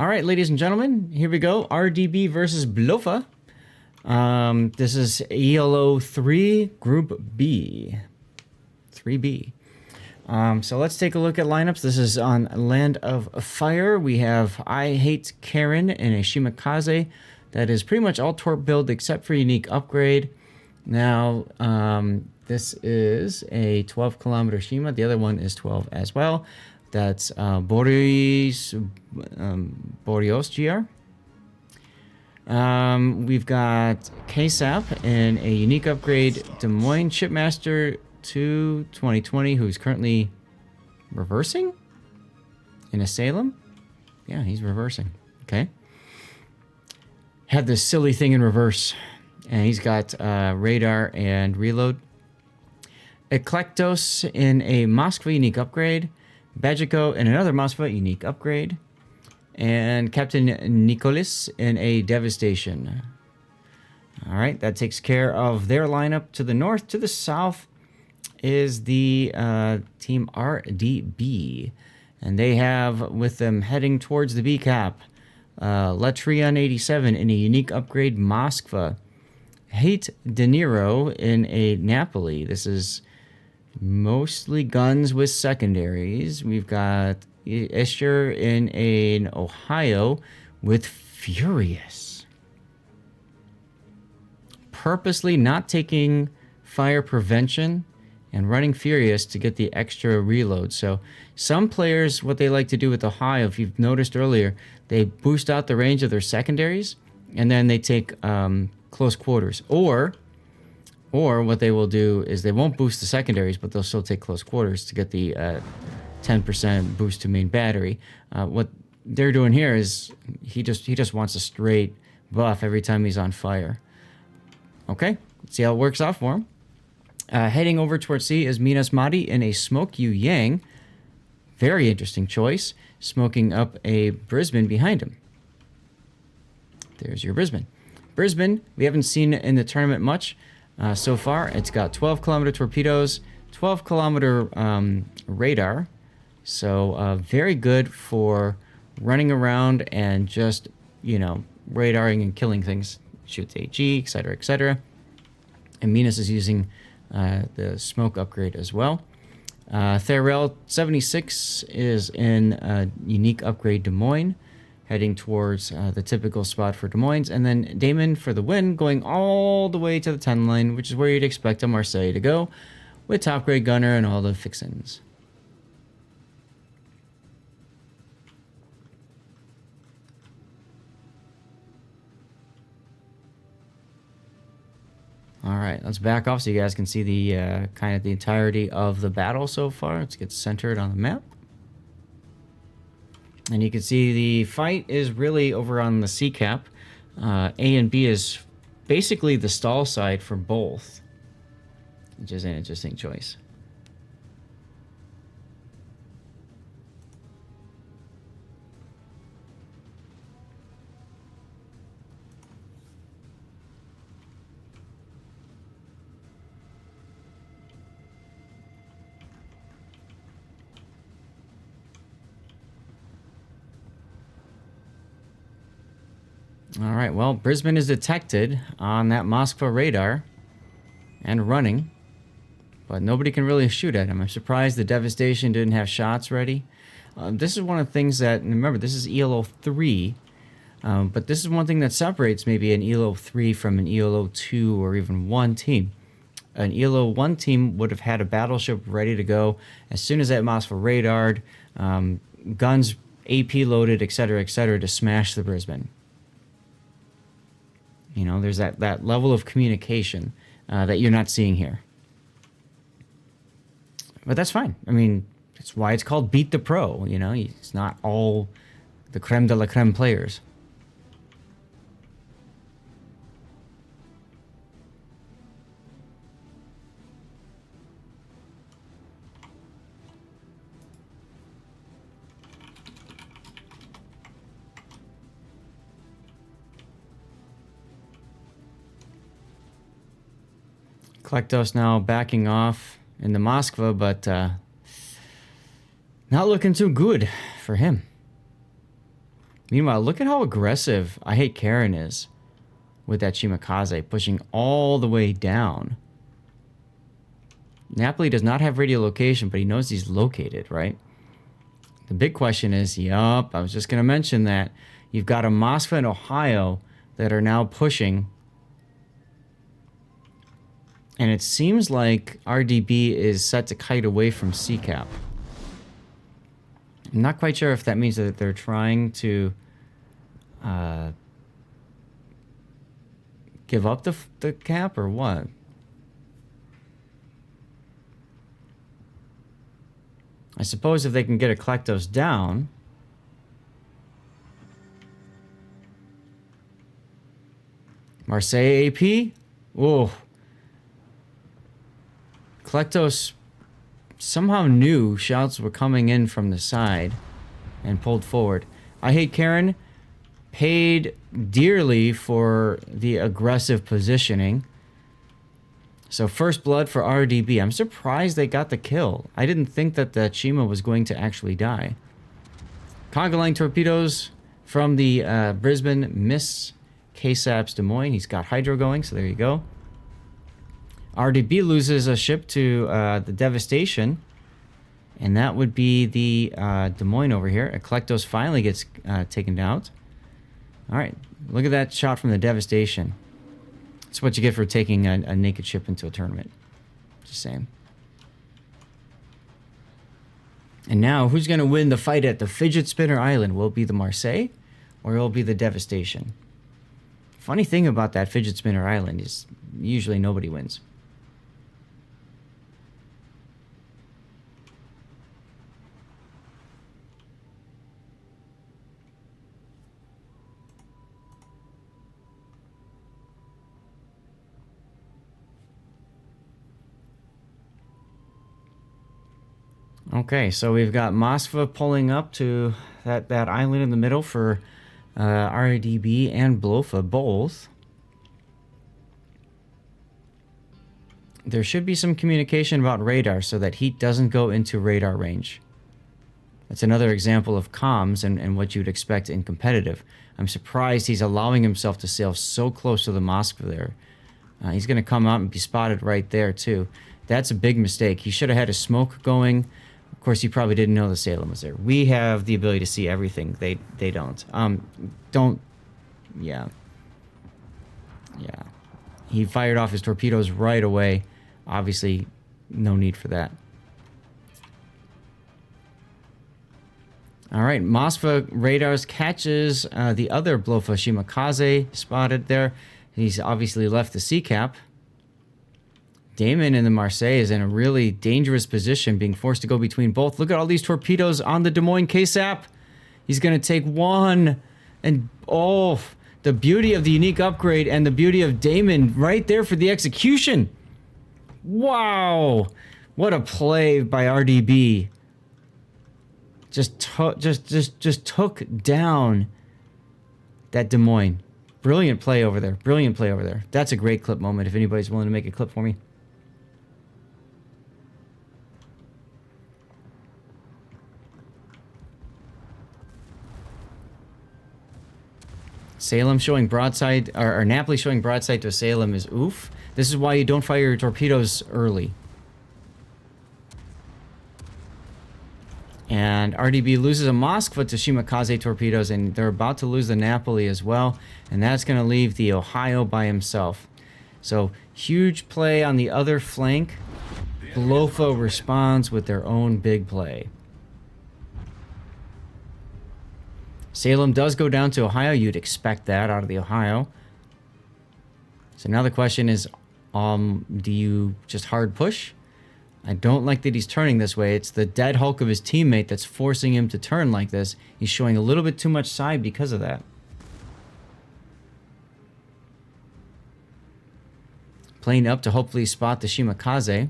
All right, ladies and gentlemen, here we go. RDB versus BLOFA. This is ELO 3, Group B. 3B. So let's take a look at lineups. This is on Land of Fire. We have I Hate Karen and a Shimakaze. That is pretty much all Torp build except for unique upgrade. Now, this is a 12-kilometer Shima. The other one is 12 as well. That's Boreos GR. We've got KSAP and a unique upgrade Des Moines Shipmaster to 2020, who's currently reversing in a Salem. Yeah, he's reversing. Okay. Had this silly thing in reverse, and he's got radar and reload. Eclectos in a Moskva unique upgrade. Bajiko in another Moskva unique upgrade. And Captain Nicholas in a Devastation. All right, that takes care of their lineup. To the north, to the south is the team RDB. And they have with them heading towards the B cap, Latrion 87 in a unique upgrade Moskva. Hate De Niro in a Napoli. This is mostly guns with secondaries. We've got Escher in an Ohio with Furious. Purposely not taking fire prevention and running Furious to get the extra reload. So some players, what they like to do with Ohio, if you've noticed earlier, they boost out the range of their secondaries and then they take close quarters. Or what they will do is they won't boost the secondaries, but they'll still take close quarters to get the 10% boost to main battery. What they're doing here is he just wants a straight buff every time he's on fire. Okay, let's see how it works out for him. Heading over towards C is Minas Madi in a Smoke Yu Yang. Very interesting choice. Smoking up a Brisbane behind him. There's your Brisbane. Brisbane, we haven't seen in the tournament much so far. It's got 12-kilometer torpedoes, 12-kilometer radar. So very good for running around and just, radaring and killing things. Shoots AG, etc., etc. And Minas is using the smoke upgrade as well. Therrell 76 is in a unique upgrade Des Moines, heading towards the typical spot for Des Moines. And then Damon for the win, going all the way to the 10 line, which is where you'd expect a Marseille to go, with top grade gunner and all the fixins. All right, let's back off so you guys can see the kind of the entirety of the battle so far. Let's get centered on the map. And you can see the fight is really over on the C cap. A and B is basically the stall side for both, which is an interesting choice. All right, well, Brisbane is detected on that Moskva radar and running, but nobody can really shoot at him. I'm surprised the Devastation didn't have shots ready. This is one of the things that, remember, this is ELO 3, but this is one thing that separates maybe an ELO 3 from an ELO 2 or even 1 team. An ELO 1 team would have had a battleship ready to go as soon as that Moskva radared, guns AP loaded, etc., to smash the Brisbane. There's that level of communication that you're not seeing here. But that's fine. I mean, that's why it's called Beat the Pro. It's not all the creme de la creme players. Klektos now backing off in the Moskva, but not looking too good for him. Meanwhile, look at how aggressive I Hate Karen is with that Shimakaze, pushing all the way down. Napoli does not have radio location, but he knows he's located, right? The big question is, yup, I was just going to mention that. You've got a Moskva and Ohio that are now pushing. And it seems like RDB is set to kite away from CCAP. I'm not quite sure if that means that they're trying to give up the cap or what. I suppose if they can get a Eclectos down. Marseille AP? Whoa. Eclectos somehow knew shouts were coming in from the side and pulled forward. I Hate Karen paid dearly for the aggressive positioning. So first blood for RDB. I'm surprised they got the kill. I didn't think that the Chima was going to actually die. Conga line torpedoes from the Brisbane miss KSAP's Des Moines. He's got Hydro going, so there you go. RDB loses a ship to the Devastation. And that would be the Des Moines over here. Eclectos finally gets taken out. All right, look at that shot from the Devastation. That's what you get for taking a naked ship into a tournament. Just saying. And now, who's going to win the fight at the Fidget Spinner Island? Will it be the Marseille or will it be the Devastation? Funny thing about that Fidget Spinner Island is usually nobody wins. Okay, so we've got Moskva pulling up to that island in the middle for RDB and BLOFA both. There should be some communication about radar so that heat doesn't go into radar range. That's another example of comms and what you'd expect in competitive. I'm surprised he's allowing himself to sail so close to the Moskva there. He's going to come out and be spotted right there too. That's a big mistake. He should have had his smoke going. Of course, he probably didn't know the Salem was there. We have the ability to see everything. They don't. Yeah. He fired off his torpedoes right away. Obviously, no need for that. All right, Moskva radars catches the other BLOFA Shimakaze spotted there. He's obviously left the CCAP. Damon in the Marseille is in a really dangerous position, being forced to go between both. Look at all these torpedoes on the Des Moines KSAP. He's going to take one. And, oh, the beauty of the unique upgrade and the beauty of Damon right there for the execution. Wow. What a play by RDB. Just took down that Des Moines. Brilliant play over there. Brilliant play over there. That's a great clip moment if anybody's willing to make a clip for me. Salem showing broadside, or Napoli showing broadside to Salem is oof. This is why you don't fire your torpedoes early. And RDB loses a Moskva to Shimakaze torpedoes, and they're about to lose the Napoli as well. And that's going to leave the Ohio by himself. So, huge play on the other flank. BLOFA responds with their own big play. Salem does go down to Ohio. You'd expect that out of the Ohio. So now the question is, do you just hard push? I don't like that he's turning this way. It's the dead hulk of his teammate that's forcing him to turn like this. He's showing a little bit too much side because of that. Playing up to hopefully spot the Shimakaze.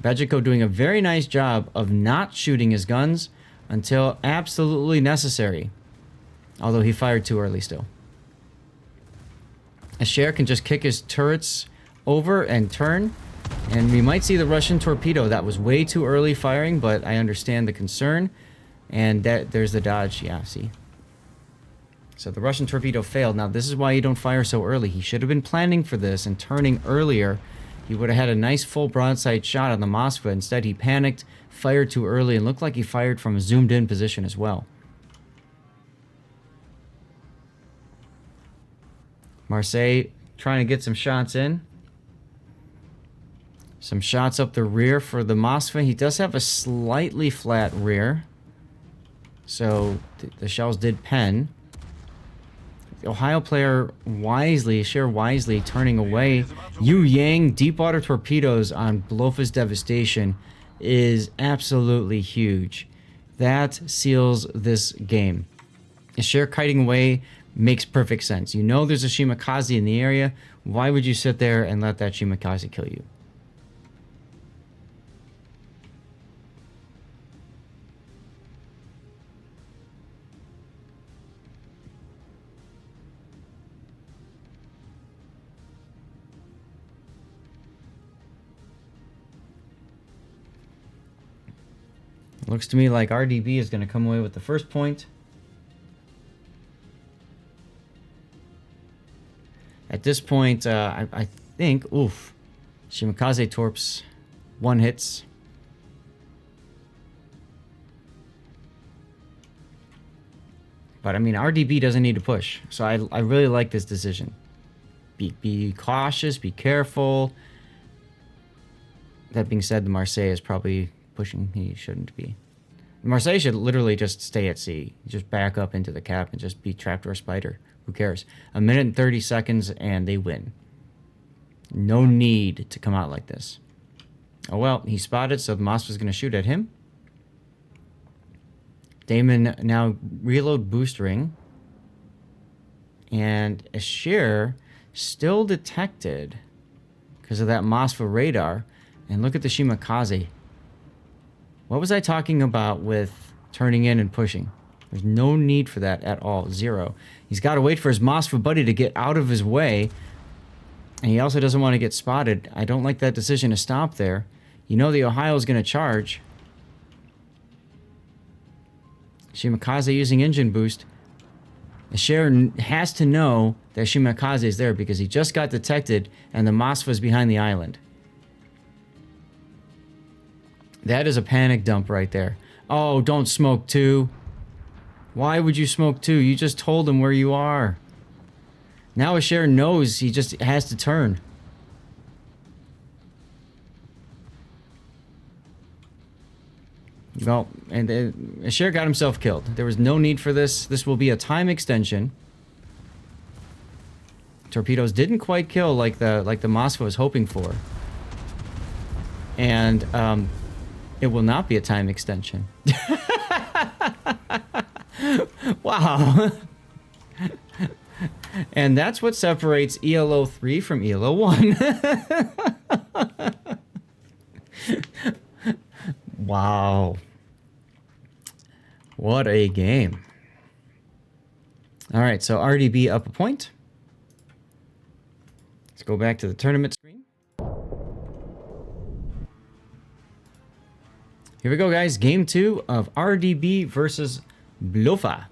Bejiko doing a very nice job of not shooting his guns until absolutely necessary. Although he fired too early still. Asher can just kick his turrets over and turn. And we might see the Russian torpedo. That was way too early firing, but I understand the concern. And there's the dodge. Yeah, see? So the Russian torpedo failed. Now, this is why you don't fire so early. He should have been planning for this and turning earlier. He would have had a nice full broadside shot on the Moskva. Instead, he panicked, fired too early, and looked like he fired from a zoomed-in position as well. Marseille trying to get some shots in. Some shots up the rear for the Moskva. He does have a slightly flat rear. So the shells did pen. The Ohio player wisely, turning away. Yu Yang deep-water torpedoes on BLOFA's devastation is absolutely huge. That seals this game. A share kiting away makes perfect sense. You know there's a Shimakaze in the area. Why would you sit there and let that Shimakaze kill you? Looks to me like RDB is going to come away with the first point. At this point, I think, oof, Shimakaze torps, 1 hits. But I mean, RDB doesn't need to push, so I really like this decision. Be cautious, be careful. That being said, the Marseille is probably pushing. He shouldn't be. Marseille should literally just stay at sea. Just back up into the cap and just be trapdoor spider. Who cares? 1 minute and 30 seconds and they win. No need to come out like this. Oh well, he spotted, so the Moskva's going to shoot at him. Damon now reload boost ring. And a share still detected because of that Moskva radar. And look at the Shimakaze. What was I talking about with turning in and pushing? There's no need for that at all. 0. He's got to wait for his Moskva buddy to get out of his way. And he also doesn't want to get spotted. I don't like that decision to stop there. You know the Ohio is going to charge. Shimakaze using engine boost. The share has to know that Shimakaze is there because he just got detected and the Moskva is behind the island. That is a panic dump right there. Oh, don't smoke 2. Why would you smoke 2? You just told him where you are. Now a share knows he just has to turn. Well, and a share got himself killed. There was no need for this. This will be a time extension. Torpedoes didn't quite kill like the Moskva was hoping for. And it will not be a time extension. Wow. And that's what separates ELO 3 from ELO 1. Wow. What a game. All right, so RDB up a point. Let's go back to the tournament screen. Here we go, guys. Game 2 of RDB versus BLOFA.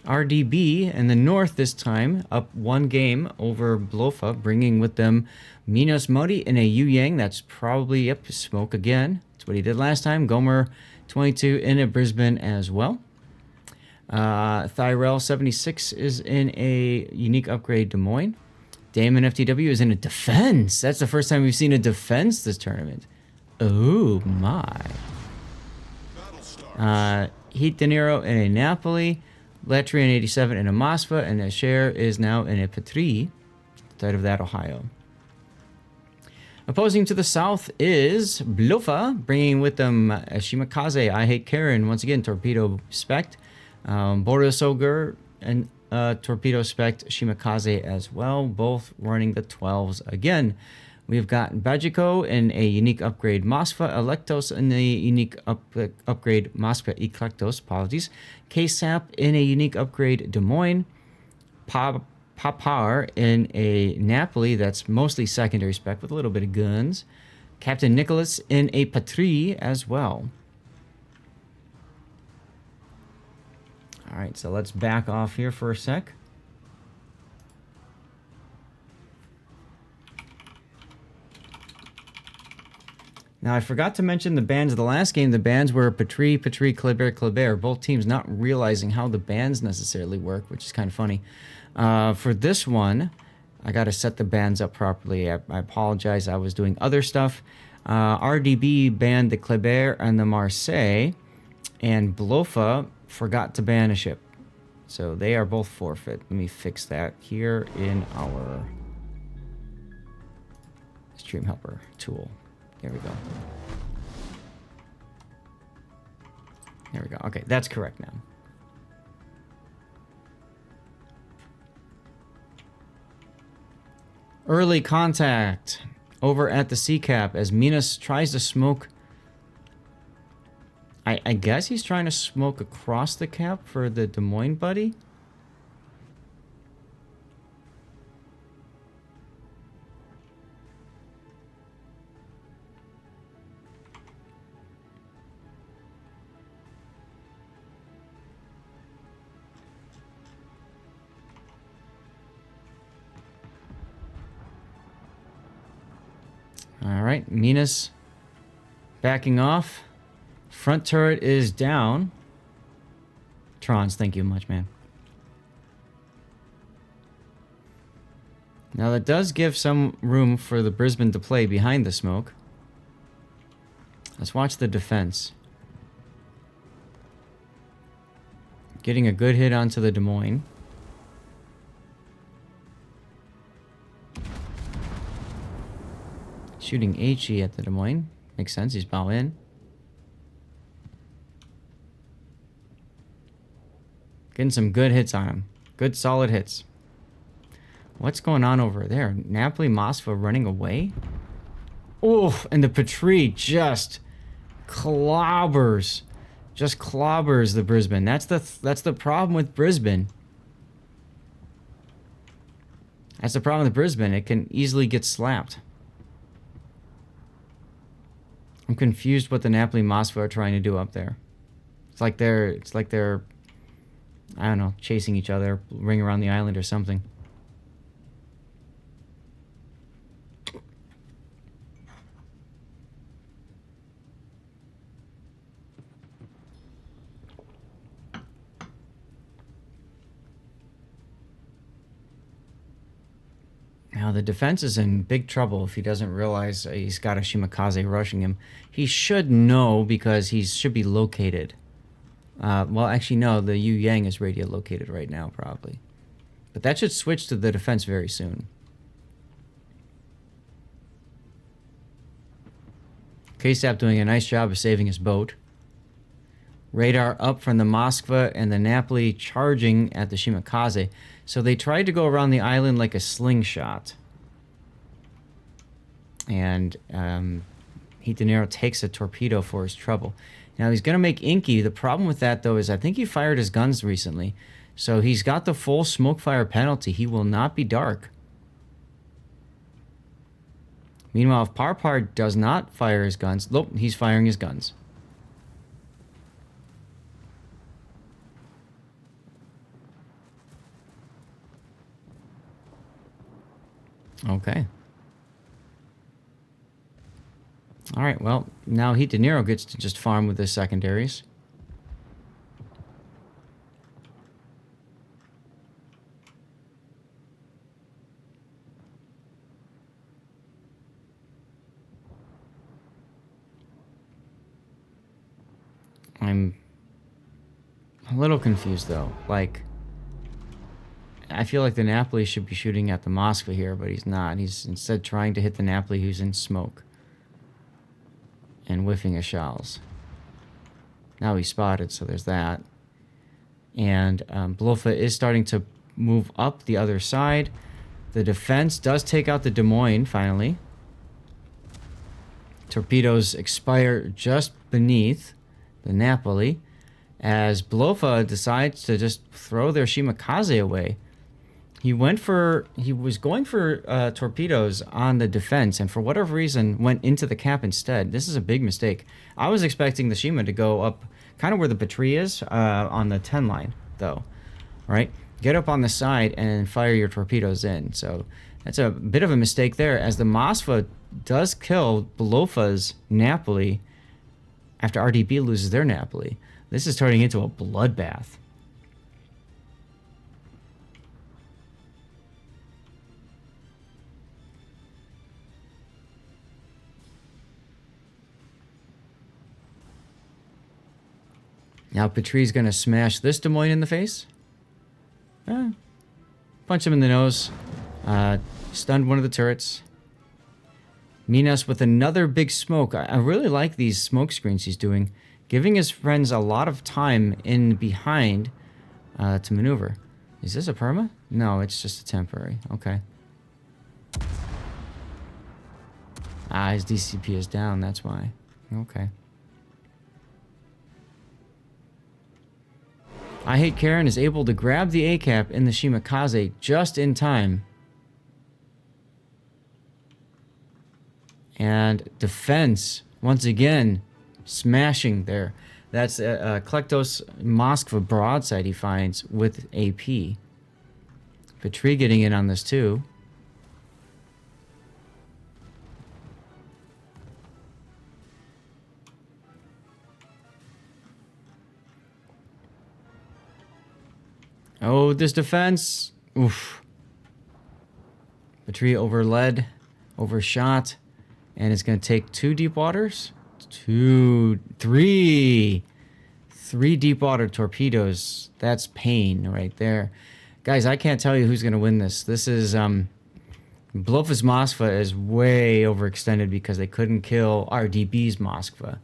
RDB in the north this time, up 1 game over BLOFA, bringing with them Minos Modi and a Yu Yang. That's probably, yep, smoke again. That's what he did last time. Gomer 22 in a Brisbane as well. Tyrell 76 is in a unique upgrade Des Moines. Damon FTW is in a defense. That's the first time we've seen a defense this tournament. Oh my. Heat De Niro in a Napoli. Latrian 87 in a Moskva. And a share is now in a Petrie. Outside of that, Ohio. Opposing to the south is BLOFA, bringing with them Shimakaze, I Hate Karen, once again, Torpedo Spect. Boris Ogur and Torpedo Spect Shimakaze as well, both running the 12s again. We've got Bajiko in a unique upgrade Moskva, Electos in a unique upgrade Moskva Eklektos, apologies. KSAP in a unique upgrade Des Moines. Papar in a Napoli that's mostly secondary spec with a little bit of guns. Captain Nicholas in a patrie as well. All right, so let's back off here for a sec. Now, I forgot to mention the bans of the last game. The bans were Patrie, Patrie, Kleber, Kleber. Both teams not realizing how the bans necessarily work, which is kind of funny. For this one, I got to set the bans up properly. I apologize. I was doing other stuff. RDB banned the Kleber and the Marseille, and BLOFA forgot to ban a ship. So they are both forfeit. Let me fix that here in our Stream Helper tool. There we go. There we go. Okay, that's correct now. Early contact over at the sea cap as Minas tries to smoke. I guess he's trying to smoke across the cap for the Des Moines buddy. All right, Minas backing off. Front turret is down. Trons, thank you much, man. Now that does give some room for the Brisbane to play behind the smoke. Let's watch the defense. Getting a good hit onto the Des Moines. Shooting HE at the Des Moines. Makes sense, he's bow in. Getting some good hits on him. Good solid hits. What's going on over there? Napoli Moskva running away? Oof, and the Patrie just clobbers. Just clobbers the Brisbane. That's the problem with Brisbane. That's the problem with Brisbane. It can easily get slapped. I'm confused what the Napoli Moskva are trying to do up there. It's like they're I don't know, chasing each other, ring around the island or something. Now the defense is in big trouble if he doesn't realize he's got a Shimakaze rushing him. He should know because he should be located. Well, actually, no, the Yu Yang is radio located right now, probably. But that should switch to the defense very soon. KSAP doing a nice job of saving his boat. Radar up from the Moskva and the Napoli charging at the Shimakaze. So they tried to go around the island like a slingshot. And Heat De Niro takes a torpedo for his trouble. Now he's going to make Inky. The problem with that, though, is I think he fired his guns recently. So he's got the full smoke fire penalty. He will not be dark. Meanwhile, if Parpar does not fire his guns... Nope, he's firing his guns. Okay. All right, well, now Heat De Niro gets to just farm with his secondaries. I'm a little confused, though. Like, I feel like the Napoli should be shooting at the Moskva here, but he's not. He's instead trying to hit the Napoli who's in smoke. And whiffing a shells. Now he's spotted, so there's that. And BLOFA is starting to move up the other side. The defense does take out the Des Moines, finally. Torpedoes expire just beneath the Napoli, as BLOFA decides to just throw their Shimakaze away. He was going for torpedoes on the defense, and for whatever reason went into the cap instead. This is a big mistake. I was expecting the Shima to go up kind of where the Patrie is on the 10 line, though. Right? Get up on the side and fire your torpedoes in. So that's a bit of a mistake there, as the Moskva does kill BLOFA's Napoli after RDB loses their Napoli. This is turning into a bloodbath. Now Patrie's going to smash this Des Moines in the face. Punch him in the nose. Stunned one of the turrets. Minas with another big smoke. I really like these smoke screens he's doing, giving his friends a lot of time in behind to maneuver. Is this a perma? No, it's just a temporary. Okay. His DCP is down, that's why. Okay. I Hate Karen is able to grab the A-cap in the Shimakaze just in time. And defense, once again, smashing there. That's Klektos Moskva broadside he finds with AP. Patrie getting in on this too. Oh, this defense. Oof. Patrie overled, overshot, and it's going to take 2 deep waters. 3 deep water torpedoes. That's pain right there. Guys, I can't tell you who's going to win this. This is, BLOFA's Moskva is way overextended because they couldn't kill RDB's Moskva.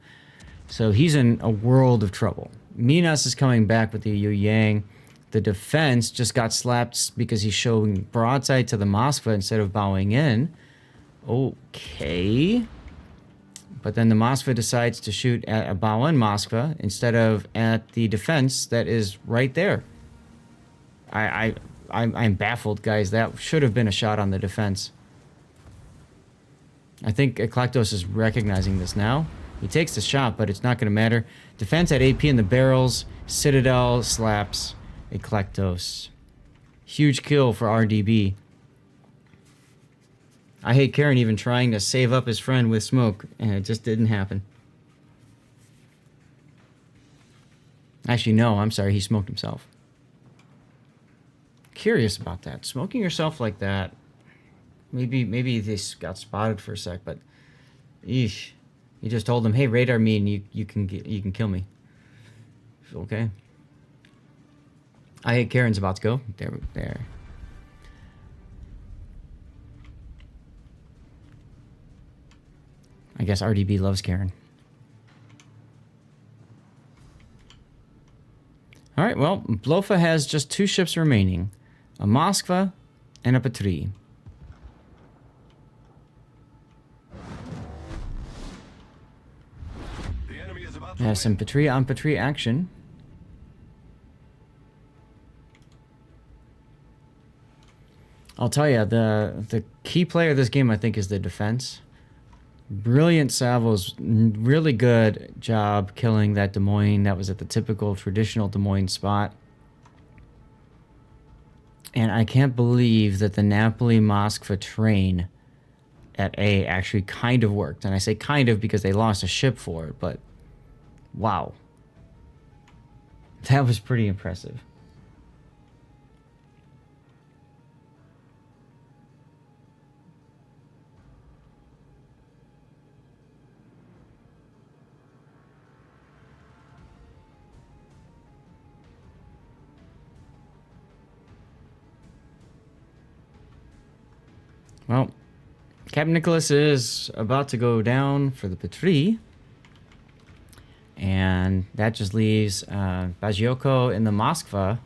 So he's in a world of trouble. Minas is coming back with the Yu Yang. The defense just got slapped because he's showing broadside to the Moskva instead of bowing in. Okay. But then the Moskva decides to shoot at a bow-in Moskva instead of at the defense that is right there. I'm baffled, guys. That should have been a shot on the defense. I think Eklektos is recognizing this now. He takes the shot, but it's not going to matter. Defense at AP in the barrels. Citadel slaps Eklektos. Huge kill for RDB. I Hate Karen even trying to save up his friend with smoke, and it just didn't happen. Actually, no, I'm sorry, he smoked himself. Curious about that. Smoking yourself like that. Maybe this got spotted for a sec, but eesh. You just told him, hey, radar me and you can kill me. Okay. I Hate Karen's about to go. There. I guess RDB loves Karen. All right, well, BLOFA has just 2 ships remaining. A Moskva and a Patrie. We have some Patrie on Patrie action. I'll tell you, the key player of this game, I think, is the defense. Brilliant salvos, really good job killing that Des Moines. That was at the typical traditional Des Moines spot. And I can't believe that the Napoli-Moskva train at A actually kind of worked. And I say kind of because they lost a ship for it, but wow. That was pretty impressive. Well, Captain Nicholas is about to go down for the Patrie. And that just leaves Baggiocco in the Moskva,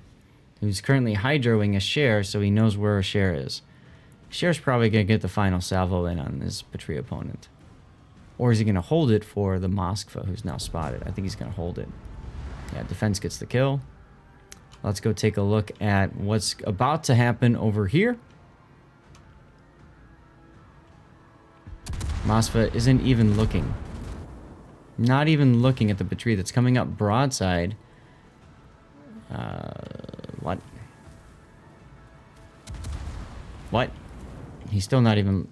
who's currently hydroing a Cher, so he knows where a Cher is. Cher's probably going to get the final salvo in on his Patrie opponent. Or is he going to hold it for the Moskva, who's now spotted? I think he's going to hold it. Yeah, defense gets the kill. Let's go take a look at what's about to happen over here. Mosfa isn't even looking. Not even looking at the battery that's coming up broadside. What? What? He's still not even...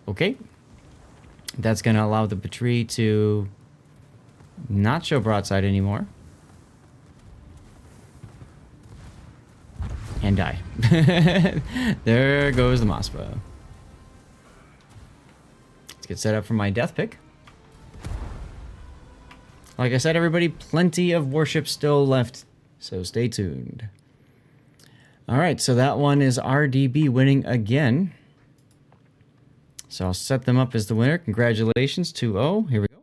Okay. That's going to allow the battery to not show broadside anymore. And die. There goes the Mosfa. Let's get set up for my death pick. Like I said, everybody, plenty of warships still left, so stay tuned. All right, so that one is RDB winning again. So I'll set them up as the winner. Congratulations, 2-0. Here we go.